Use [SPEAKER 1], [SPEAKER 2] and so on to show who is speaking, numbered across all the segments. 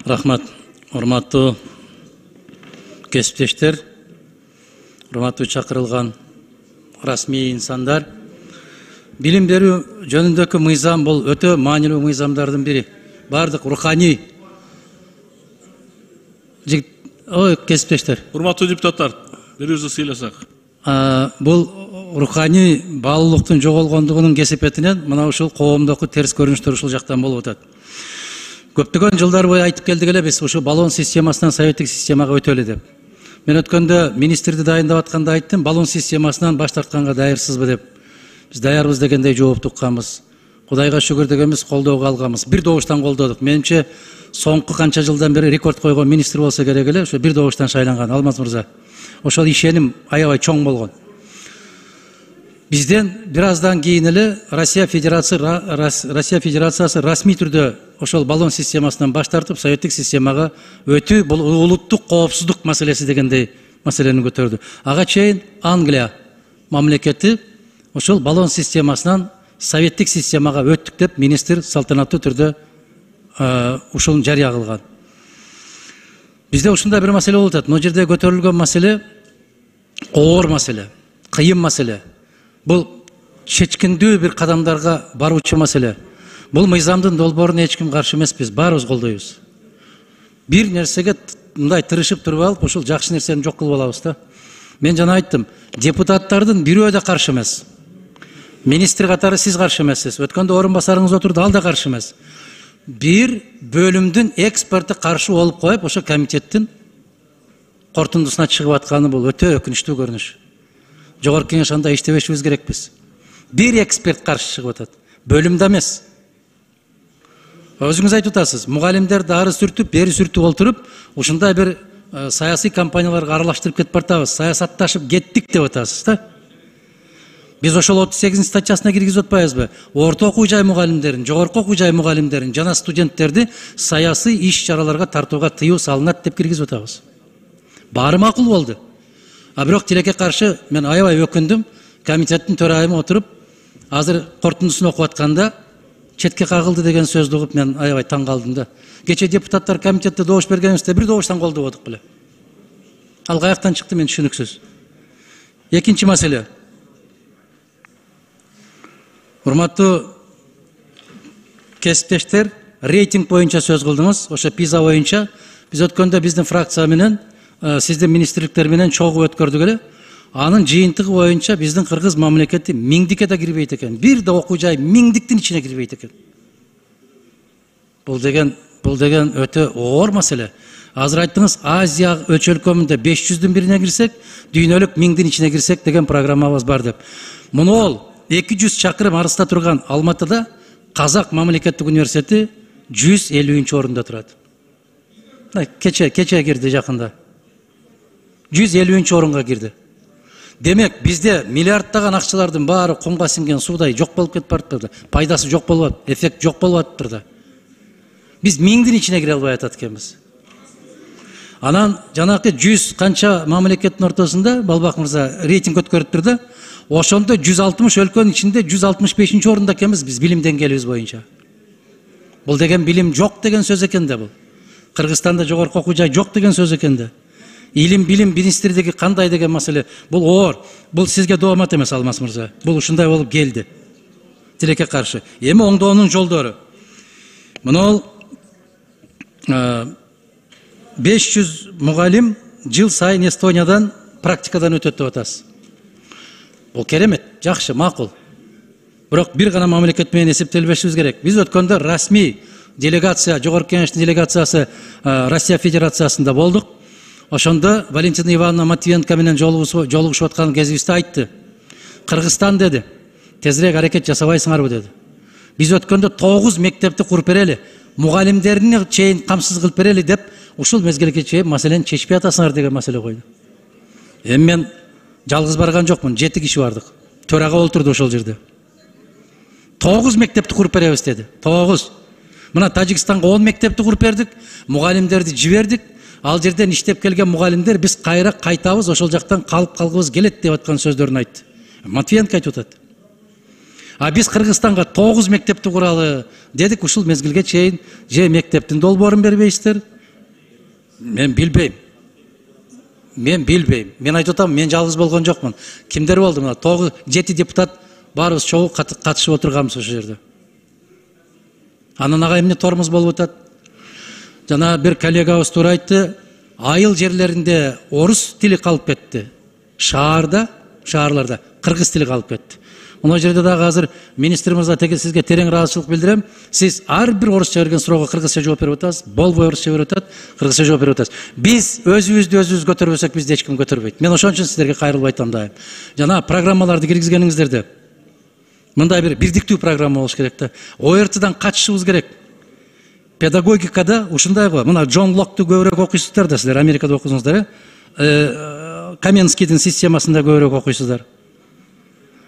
[SPEAKER 1] Рахмат, урматтуу кесиптештер, урматтуу чакырылган расмий инсандар. Билим берүү жөнүндөгү мыйзам бул өтө маанилүү мыйзамдардын бири. Бардык руханий кесиптештер.
[SPEAKER 2] Урматтуу депутаттар, бирибизди сыйласак.
[SPEAKER 1] Бул руханий баалуулуктун жоголгондугунун кесепетинен мына ушул коомдогу терс көрүнүштөр ушул жактан болуп атат. Көптөгөн жылдар бою айтып келдик эле биз ушу баллон системасынан советтик системага өтөлү деп. Мен өткөндө министрди дайындап атканда айттым, баллон системасынан баш тартканга даярсызбы деп. Биз даярбыз дегендей жооп тукканбыз. Кудайга шүгүр дегенбиз, колдоого алганбыз. Бир добуштан колдодук. Менимче соңку канча жылдан бери рекорд койгон министр болсо керек эле, ошо бир добуштан шайланган Алмаз мырза. Ошол ишеним аябай чоң болгон. Бизден бир аздан кийин эле Россия Федерациясы расмий түрдө ошол баллон системасынан баш тартып, советтик системага өтүү, бул улуттук коопсуздук маселеси дегендей маселени көтөрдү. Ага чейин Англия мамлекети ошол баллон системасынан советтик системага өттүк деп министр салтанаттуу түрдө ушуну жарыя кылган. Бизде ушундай бир маселе болуп атат. Могу жерде көтөрүлгөн маселе оор маселе, кыйын маселе. Бул чечкиндүү бир кадамдарга баруучу маселе. Бул мыйзамдын долбооруна эч ким каршы эмеспиз, баарыбыз колдойбуз. Бир нерсеге мындай тырышып туруп алып, ушул жакшы нерсени жок кылып алабыз да. Мен жана айттым, депутаттардын бирөө да каршы эмес. Министр катары сиз каршы эмессиз. Өткөндө орун басарыңыз отурду, ал да каршы эмес. Бир бөлүмдүн эксперти каршы болуп коюп, ошо комитеттин кортундусуна чыгып атканы бул өтө өкүнүчтүү көрүнүш. Жогорку кеңеш анда иштебешибиз керекпиз. Бир эксперт каршы чыгып атат. Бөлүмдө эмес. Өзүңүз айтып атасыз, мугалимдерди ары сүртүп, бери сүртүп олтуруп, ушундай бир саясий компанияларга аралаштырып кетип бартабыз, саясатташып кеттик деп атасыз да. Биз ошол 38 статьясына киргизип атпайбызбы? Орто окуу жай мугалимдерин, жогорку окуу жай мугалимдерин жана студенттерди саясий иш-чараларга тартууга тыюу салынат деп киргизип атабыз. Баары макул болду. А бирок тилекке каршы мен аябай өкүндүм. Комитеттин төрайымы отуруп, азыр кортундусун окуп атканда четке кагылды деген сөздү угуп мен аябай таң калдым да. Кече депутаттар комитетте добуш бергенибизде бир добуштан колдободук беле. Ал каяктан чыкты мен түшүнүксүз. Экинчи маселе. Урматтуу кесиптештер, рейтинг боюнча сөз кылдыңыз. Ошо ПИЗа боюнча биз өткөндө биздин фракция менен сиздин министрликтер менен чогуу өткөрдүк эле. Анын жыйынтыгы боюнча биздин кыргыз мамлекети миңдикке да кирбейт экен. Бир да окуу жай миңдиктин ичине кирбейт экен. Бул деген өтө оор маселе. Азыр айттыңыз, Азия өлкөмүндө 500-дүн бирине кирсек, дүйнөлүк 1000-дин ичине кирсек деген программабыз бар деп. Муну ол 200 чакырым арыста турган Алматыда Казак мамлекеттик университети 150-нчи орунда турат. Кече кирди жакында. 150-нчи орунга кирди. Демек, бизде миллиардтаган акчалардын баары комго сиңген суудай жок болуп кетип баратты. Пайдасы жок болуп атат, эффект жок болуп атыптыр да. Биз 1000-дин ичине кире албай атат экенбиз. Анан жанакы 100 канча мамлекеттин ортосунда Балбак мырза рейтинг өткөрүптүр да. Ошондо 160 өлкөнүн ичинде 165-нчи орунда экенбиз биз билим деңгээлибиз боюнча. Бул деген билим жок деген сөз экен да бул. Кыргызстанда жогорку окуу жай жок деген сөз экен да. Илим билим министрлиги кандай деген маселе. Бул оор. Бул сизге доомат эмес Алмаз мырза. Бул ушундай болуп келди. Тилекке каршы. Эми оңдоонун жолдору. Мына 500 мугалим жыл сайын Эстониядан практикадан өтөт деп атасыз. Бул керемет, жакшы, макул. Бирок бир гана мамлекет менен эсептелбешибиз керек. Биз өткөндө расмий делегация, жогорку кеңештин делегациясы Россия Федерациясында болдук. Ошондо Валентина Ивановна Матвиенко менен жолугушуп аткан кезибизде айтты. Кыргызстан деди, тезирээк аракет жасабайсыңарбы деди. Биз өткөндө 9 мектепти куруп берели, мугалимдерин чейин камсыз кылып берели деп ушул мезгилге чейин маселени чечпей атасыңар деген маселе койду. Эми мен жалгыз барган жокмун, 7 киши бардык. Төрага олтурду ошол жерде. 9 мектепти куруп беребиз деди. 9. Мына Тажикстанга 10 мектепти куруп бердик, мугалимдерди жибердик. Ал жерден иштеп келген мугалимдер биз кайра кайтабыз, ошол жактан калгыбыз келет деп аткан сөздөрүн айтты. Матвиенко айтып атат. А биз Кыргызстанга 9 мектепти куралы дедик, ушул мезгилге чейин же мектептин долбоорун бербейсиздер, Мен билбейм. Мен айтып атам, мен жалгыз болгон жокмун. Кимдер болду мына? 7 депутат баарыбыз чогуу катышып отурганбыз ошол жерде. Анан ага эмне тормуз болуп атат? Жана бир коллегабыз туура айтты, айыл жерлеринде орус тили калып кетти. Шаарларда кыргыз тили калып кетти. Мына жерде дагы азыр министр мырза сизге терең ыраазычылык билдирем. Сиз ар бир орусча берген суроого кыргызча жооп берип атасыз, болбой орусча берип атат, кыргызча жооп берип атасыз. Биз өзүбүз көтөрбөсөк, бизди эч ким көтөрбөйт. Мен ошон үчүн сиздерге кайрылып айтам дайым. Жана программаларды киргизгениңиздерде мындай бир бирдиктүү программа болуш керек да. ОРТдан качышыбыз керек. Педагогикада ушундай го. Мына Джон Локту көбүрөөк окуйсуздар да, силер Америкада окудуңуздар, Каменскийдин системасында көбүрөөк окуйсуздар.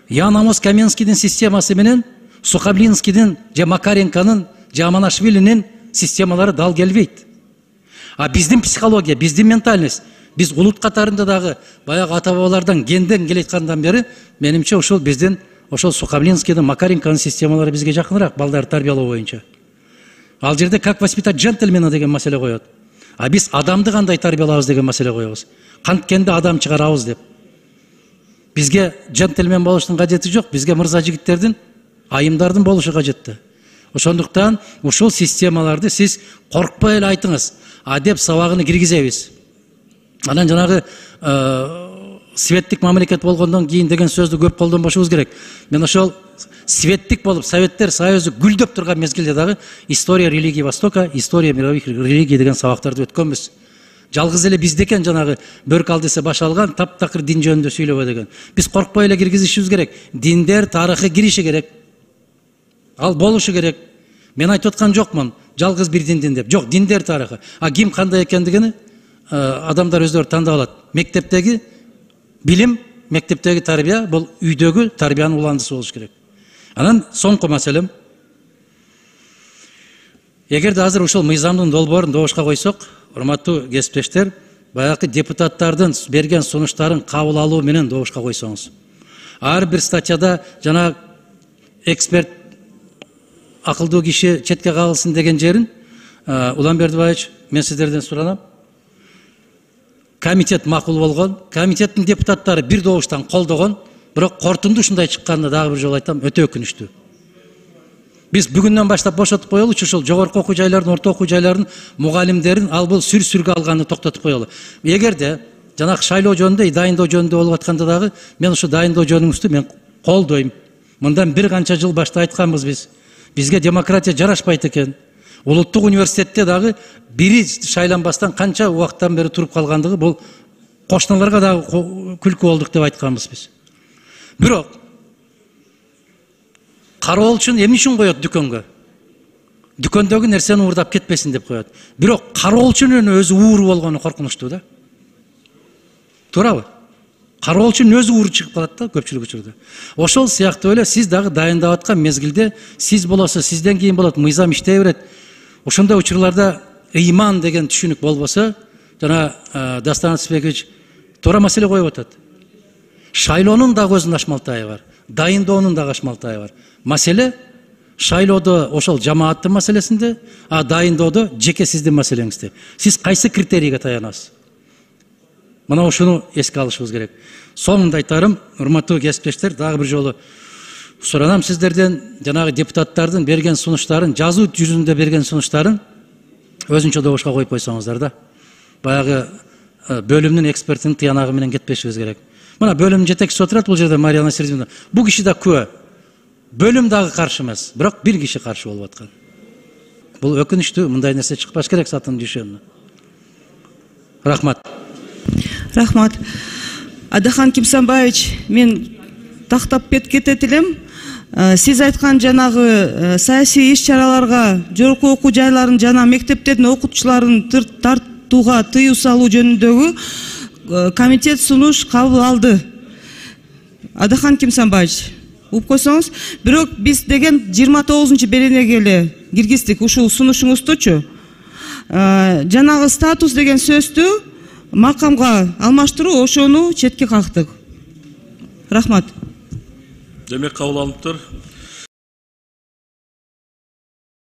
[SPEAKER 1] Ян Амос Каменскийдин системасы менен Сухоблинскийдин, же Макаренконун, же Аманашвилинин системалары дал келбейт. А биздин психология, биздин ментальность, биз улут катарында дагы баягы ата бабалардан генден келеткандан бери менимче ушул биздин ошол Сухоблинскийдин, Макаренконун системалары бизге жакыныраак балдарды тарбиялоо боюнча. Ал жерде как воспитать джентльмена деген маселе коет. А биз адамды кандай тарбиялабыз деген маселе коебуз. Канткенде адам чыгарабыз деп. Бизге джентльмен болуштун кажети жок, бизге мырза жигиттердин, айымдардын болушу кажетти. Ошондуктан ушул системаларды сиз коркпой эле айтыңыз. Адеп сабагын киргизебиз. Анан жанагы светтик мамлекет болгондон кийин деген сөздү көп колдонбошубуз керек. Мен ошол светтик болуп Советтер Союзу гүлдөп турган мезгилде дагы история религии Востока, история мировых религий деген сабактарды өткөнбүз. Жалгыз эле биздекен жанагы бөрк ал десе баш алган, таптакыр дин жөнүндө сүйлөбө деген. Биз коркпой эле киргизишибиз керек. Диндер тарыхы кириши керек. Ал болушу керек. Мен айтып аткан жокмун, жалгыз бир дин деп. Жок, диндер тарыхы. А ким кандай экендигини адамдар өздөрү тандап алат. Мектептеги билим, мектептеги тарбия, бул үйдөгү тарбиянын уландысы болуш керек. Анан соңку маселем. Эгерде азыр ушул мыйзамдын долбоорун добушка койсок, урматтуу кесиптештер, баягы депутаттардын берген сунуштарын кабыл алуу менен добушка койсоңуз. Ар бир статьяда жана эксперт акылдуу киши четке кагылсын деген жерин, Улан Бердибаевич, мен сиздерден суранам. Комитет макул болгон, комитеттин депутаттары бир добуштан колдогон, бирок кортунду ушундай чыкканына дагы бир жолу айтам, өтө өкүнүчтүү. Биз бүгүндөн баштап бошотуп коелучу ушул жогорку окуу жайлардын, орто окуу жайлардын мугалимдерин ал бул сүргө алганды токтотуп коелу. Эгерде жанагы шайлоо жөнүндө, дайындоо жөнүндө болуп атканда дагы мен ушу дайындоо жөнүңүздү мен колдойм. Мындан бир канча жыл башта айтканбыз биз. Бизге демократия жарашпайт экен. Улуттук университетте дагы бири шайланбастан канча убакыттан бери туруп калгандыгы бул кошуналарга дагы күлкү болдук деп айтканбыз биз. Бирок кароолчун эмне үчүн коет дүкөнгө? Дүкөндөгү нерсени уурдап кетпесин деп коет. Бирок кароолчунун өзү ууру болгону коркунучтуу да. Туурабы? Кароолчунун өзү ууру чыгып калат да көпчүлүк учурда. Ошол сыяктуу эле сиз дагы дайындап аткан мезгилде сиз болосо, сизден кийин болот, мыйзам иштей берет. Ошондой учурларда ыйман деген түшүнүк болбосо, жана Дастан Атысбекович туура маселе коюп атат. Шайлоонун дагы өзүнүн ашмалтайы бар, дайындоонун дагы ашмалтайы бар. Маселе шайлоодо ошол жамааттын маселесинде, а дайындоодо жеке сиздин маселеңизде. Сиз кайсы критерийге таянасыз? Мына ушуну эске алышыбыз керек. Соңунда айтарым, урматтуу кесиптештер, дагы бир жолу суранам сиздерден, жанагы депутаттардын берген сунуштарын, жазуу жүзүндө берген сунуштарын өзүнчө добушка коюп койсоңуздар да. Баягы бөлүмдүн экспертинин тыянагы менен кетпешибиз керек. Мына бөлүм жетекчиси отурат бул жерде, Мария Насирдиновна. Бул киши да күбө. Бөлүм дагы каршы эмес, бирок бир киши каршы болуп аткан. Бул өкүнүчтүү, мындай нерсе чыкпаш керек сатын düşөнүнө. Рахмат.
[SPEAKER 3] Рахмат. Адахан Кимсанбаевич, мен тактап кетет элем. Сиз айткан жанагы саясий иш-чараларга жогорку окуу жайларын жана мектептердин окутуучуларын тартууга тыюу салуу жөнүндөгү комитет сунуш кабыл алды. Адахан Кимсанбаевич, угуп койсоңуз, бирок биз деген 29-беренеге эле киргиздик ушул сунушуңуздучу. Жанагы статус деген сөздү макамга алмаштыруу, ошону четке кактык. Рахмат.
[SPEAKER 2] Демек кабыл алыныптыр.